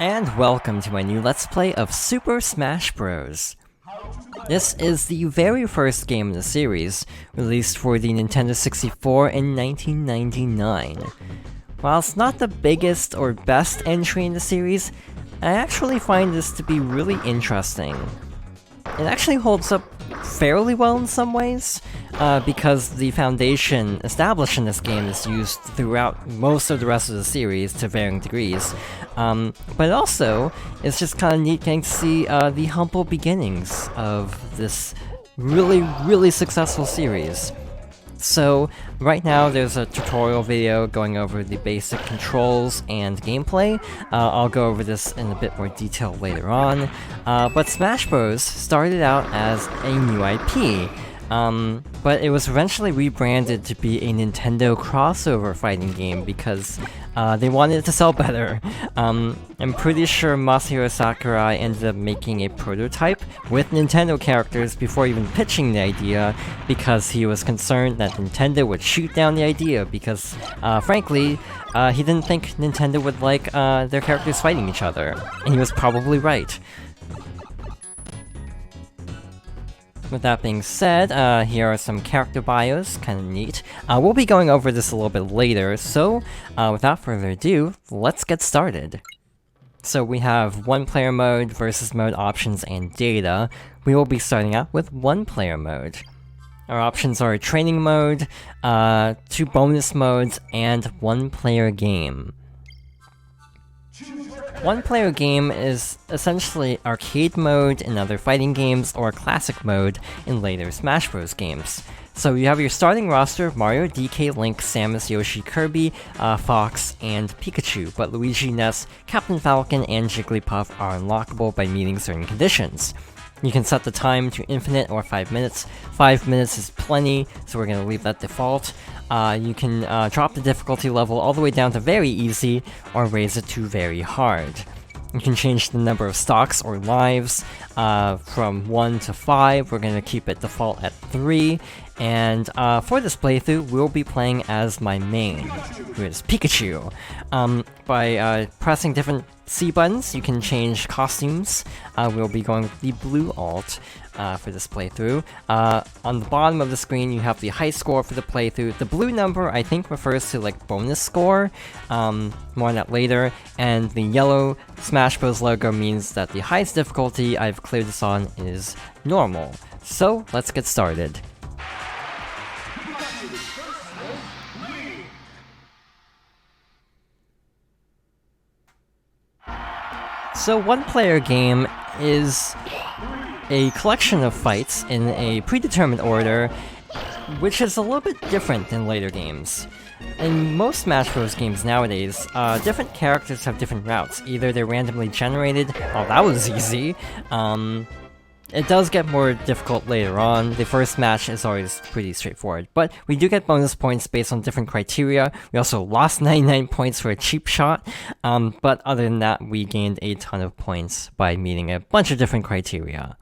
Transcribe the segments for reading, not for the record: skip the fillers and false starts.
And welcome to my new Let's Play of Super Smash Bros. This is the very first game in the series, released for the Nintendo 64 in 1999. While it's not the biggest or best entry in the series, I actually find this to be really interesting. It actually holds up fairly well in some ways, because the foundation established in this game is used throughout most of the rest of the series to varying degrees. But also, it's just kind of neat getting to see the humble beginnings of this really successful series. So, right now there's a tutorial video going over the basic controls and gameplay. I'll go over this in a bit more detail later on. But Smash Bros. Started out as a new IP. But it was eventually rebranded to be a Nintendo crossover fighting game because they wanted it to sell better. I'm pretty sure Masahiro Sakurai ended up making a prototype with Nintendo characters before even pitching the idea because he was concerned that Nintendo would shoot down the idea because, frankly, he didn't think Nintendo would like their characters fighting each other. And he was probably right. With that being said, here are some character bios, kinda neat. We'll be going over this a little bit later, so without further ado, let's get started. So we have one-player mode, versus mode options, and data. We will be starting out with one-player mode. Our options are training mode, 2 bonus modes, and one-player game. One-player game is essentially arcade mode in other fighting games or classic mode in later Smash Bros. Games. So you have your starting roster of Mario, DK, Link, Samus, Yoshi, Kirby, Fox, and Pikachu, but Luigi, Ness, Captain Falcon, and Jigglypuff are unlockable by meeting certain conditions. You can set the time to infinite or 5 minutes. 5 minutes is plenty, so we're gonna leave that default. You can drop the difficulty level all the way down to very easy, or raise it to very hard. You can change the number of stocks or lives from 1 to 5. We're going to keep it default at 3. And for this playthrough, we'll be playing as my main, who is Pikachu. By pressing different C buttons, you can change costumes. We'll be going with the blue alt for this playthrough. On the bottom of the screen, you have the high score for the playthrough. The blue number, I think, refers to like bonus score. More on that later. And the yellow Smash Bros. Logo means that the highest difficulty I've cleared this on is normal. So let's get started. So one-player game is a collection of fights in a predetermined order, which is a little bit different than later games. In most Smash Bros. Games nowadays, different characters have different routes. Either they're randomly generated, oh that was easy, it does get more difficult later on. The first match is always pretty straightforward, but we do get bonus points based on different criteria. We also lost 99 points for a cheap shot, but other than that, we gained a ton of points by meeting a bunch of different criteria.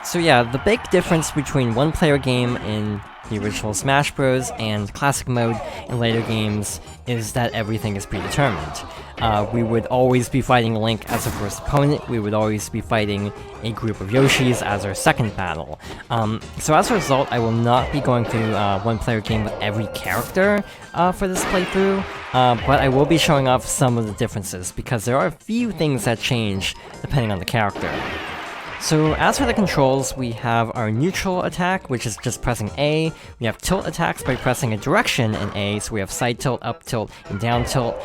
So yeah, the big difference between one-player game in the original Smash Bros. And classic mode in later games is that everything is predetermined. We would always be fighting Link as our first opponent, we would always be fighting a group of Yoshis as our second battle. So as a result, I will not be going through one-player game with every character for this playthrough, but I will be showing off some of the differences, because there are a few things that change depending on the character. So as for the controls, we have our neutral attack, which is just pressing A. We have tilt attacks by pressing a direction in A, so we have side tilt, up tilt, and down tilt.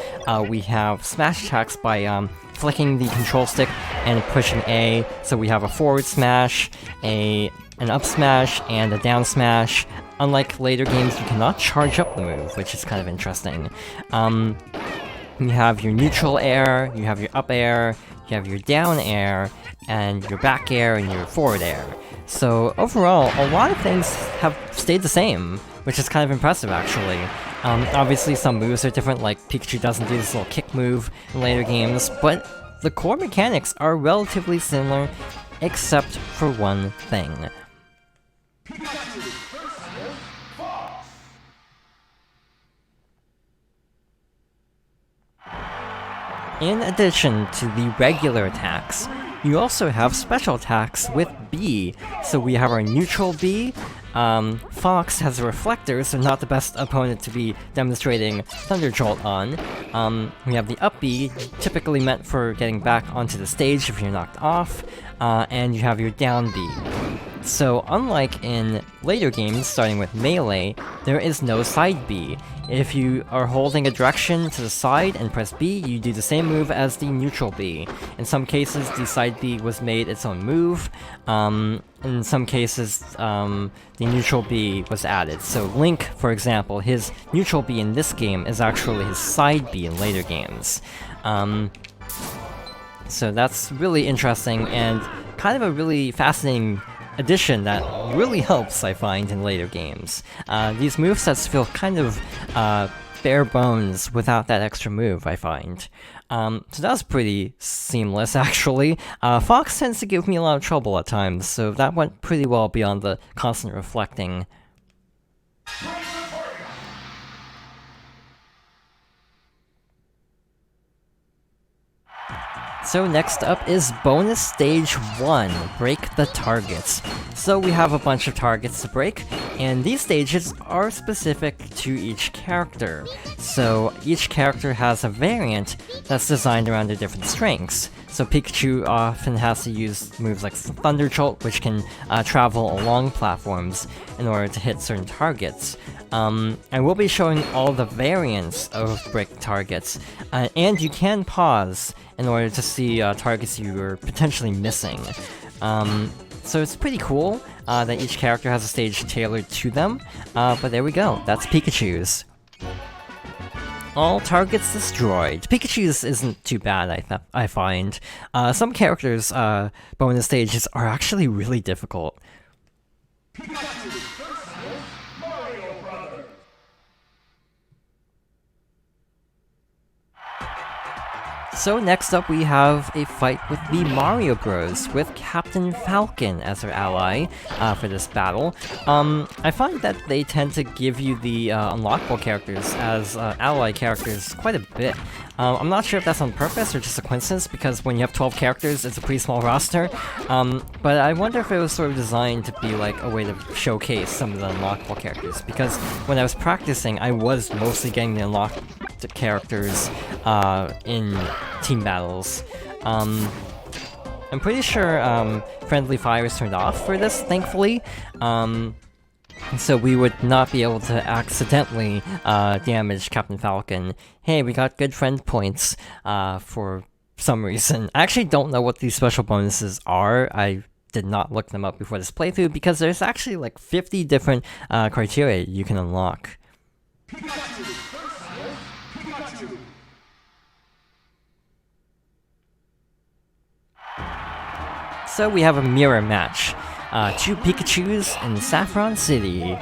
We have smash attacks by flicking the control stick and pushing A, so we have a forward smash, an up smash, and a down smash. Unlike later games, you cannot charge up the move, which is kind of interesting. You have your neutral air, you have your up air, you have your down air, and your back air, and your forward air. So overall, a lot of things have stayed the same, which is kind of impressive actually. Obviously some moves are different, like Pikachu doesn't do this little kick move in later games, but the core mechanics are relatively similar, except for one thing. In addition to the regular attacks, you also have special attacks with B. So we have our neutral B. Fox has a reflector, so not the best opponent to be demonstrating Thunder Jolt on. We have the up B, typically meant for getting back onto the stage if you're knocked off. And you have your down B. So unlike in later games, starting with Melee, there is no side B. If you are holding a direction to the side and press B, you do the same move as the neutral B. In some cases, the side B was made its own move. In some cases, the neutral B was added. So Link, for example, his neutral B in this game is actually his side B in later games. So that's really interesting and kind of a really fascinating addition that really helps, I find, in later games. These movesets feel kind of bare bones without that extra move, I find. So that was pretty seamless, actually. Fox tends to give me a lot of trouble at times, so that went pretty well beyond the constant reflecting. So next up is Bonus Stage 1, Break the Targets. So we have a bunch of targets to break, and these stages are specific to each character. So each character has a variant that's designed around their different strengths. So Pikachu often has to use moves like Thunder Jolt, which can travel along platforms in order to hit certain targets. I will be showing all the variants of break targets, and you can pause in order to see targets you are potentially missing. So it's pretty cool that each character has a stage tailored to them, but there we go, that's Pikachu's. All targets destroyed. Pikachu's isn't too bad, I find. Some characters' bonus stages are actually really difficult. So next up we have a fight with the Mario Bros, with Captain Falcon as our ally for this battle. I find that they tend to give you the unlockable characters as ally characters quite a bit. I'm not sure if that's on purpose or just a coincidence, because when you have 12 characters, it's a pretty small roster. But I wonder if it was sort of designed to be like a way to showcase some of the unlockable characters, because when I was practicing, I was mostly getting the unlocked characters in team battles. I'm pretty sure friendly fire is turned off for this, thankfully. So we would not be able to accidentally damage Captain Falcon. Hey, we got good friend points for some reason. I actually don't know what these special bonuses are. I did not look them up before this playthrough, because there's actually like 50 different criteria you can unlock. So we have a mirror match. Two Pikachus in Saffron City.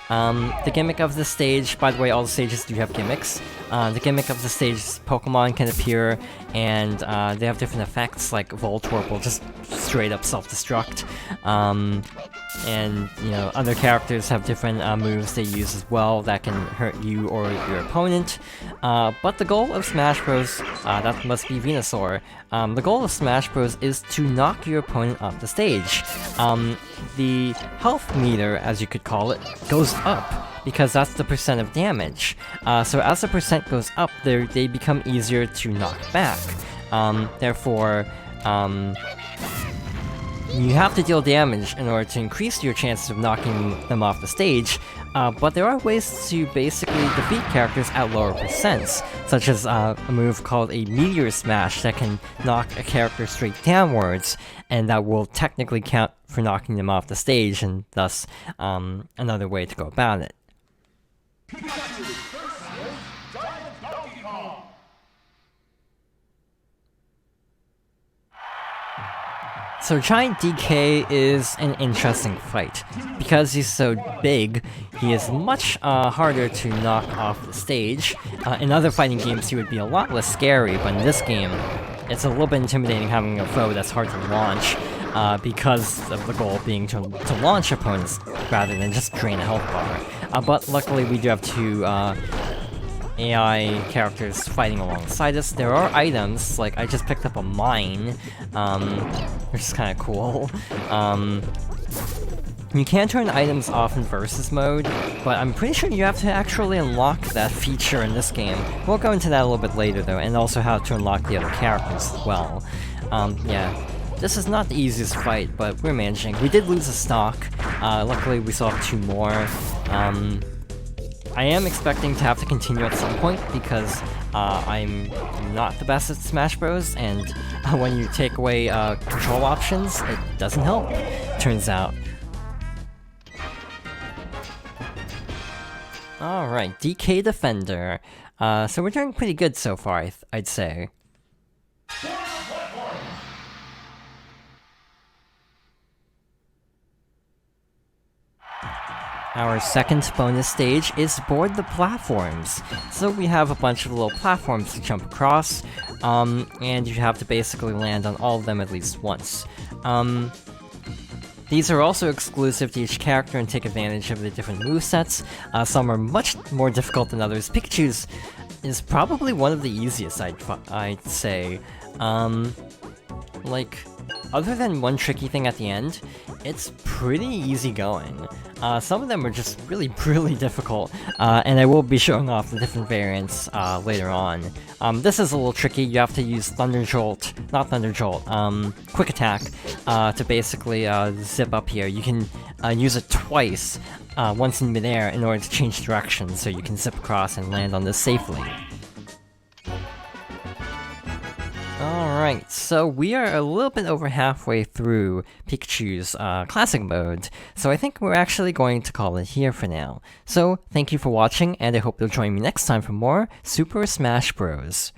The gimmick of the stage, by the way, all the stages do have gimmicks. The gimmick of the stage is Pokemon can appear, and they have different effects, like Voltorb will just straight up self-destruct. And, you know, other characters have different moves they use as well that can hurt you or your opponent. But the goal of Smash Bros, that must be Venusaur, the goal of Smash Bros is to knock your opponent off the stage. The health meter, as you could call it, goes up, because that's the percent of damage. So as the percent goes up, they become easier to knock back. Therefore, you have to deal damage in order to increase your chances of knocking them off the stage, but there are ways to basically defeat characters at lower percents, such as a move called a Meteor Smash that can knock a character straight downwards, and that will technically count for knocking them off the stage, and thus another way to go about it. So Giant DK is an interesting fight. Because he's so big, he is much harder to knock off the stage. In other fighting games he would be a lot less scary, but in this game, it's a little bit intimidating having a foe that's hard to launch, because of the goal being to launch opponents rather than just drain a health bar. But luckily we do have two AI characters fighting alongside us. There are items, like I just picked up a mine, which is kind of cool. You can turn items off in versus mode, but I'm pretty sure you have to actually unlock that feature in this game. We'll go into that a little bit later though, and also how to unlock the other characters as well. Yeah. This is not the easiest fight, but we're managing. We did lose a stock. Luckily we still have 2 more. I am expecting to have to continue at some point, because I'm not the best at Smash Bros, and when you take away control options, it doesn't help, turns out. Alright, DK Defender. So we're doing pretty good so far, I'd say. Our second bonus stage is Board the Platforms. So we have a bunch of little platforms to jump across, and you have to basically land on all of them at least once. These are also exclusive to each character and take advantage of the different movesets. Some are much more difficult than others. Pikachu's is probably one of the easiest, I'd say. Like, other than one tricky thing at the end, it's pretty easy going. Some of them are just really difficult, and I will be showing off the different variants later on. This is a little tricky. You have to use Thunder Jolt, not Thunder Jolt, Quick Attack, to basically zip up here. You can use it twice, once in midair, in order to change direction, so you can zip across and land on this safely. Alright, so we are a little bit over halfway through Pikachu's classic mode, so I think we're actually going to call it here for now. So, thank you for watching, and I hope you'll join me next time for more Super Smash Bros.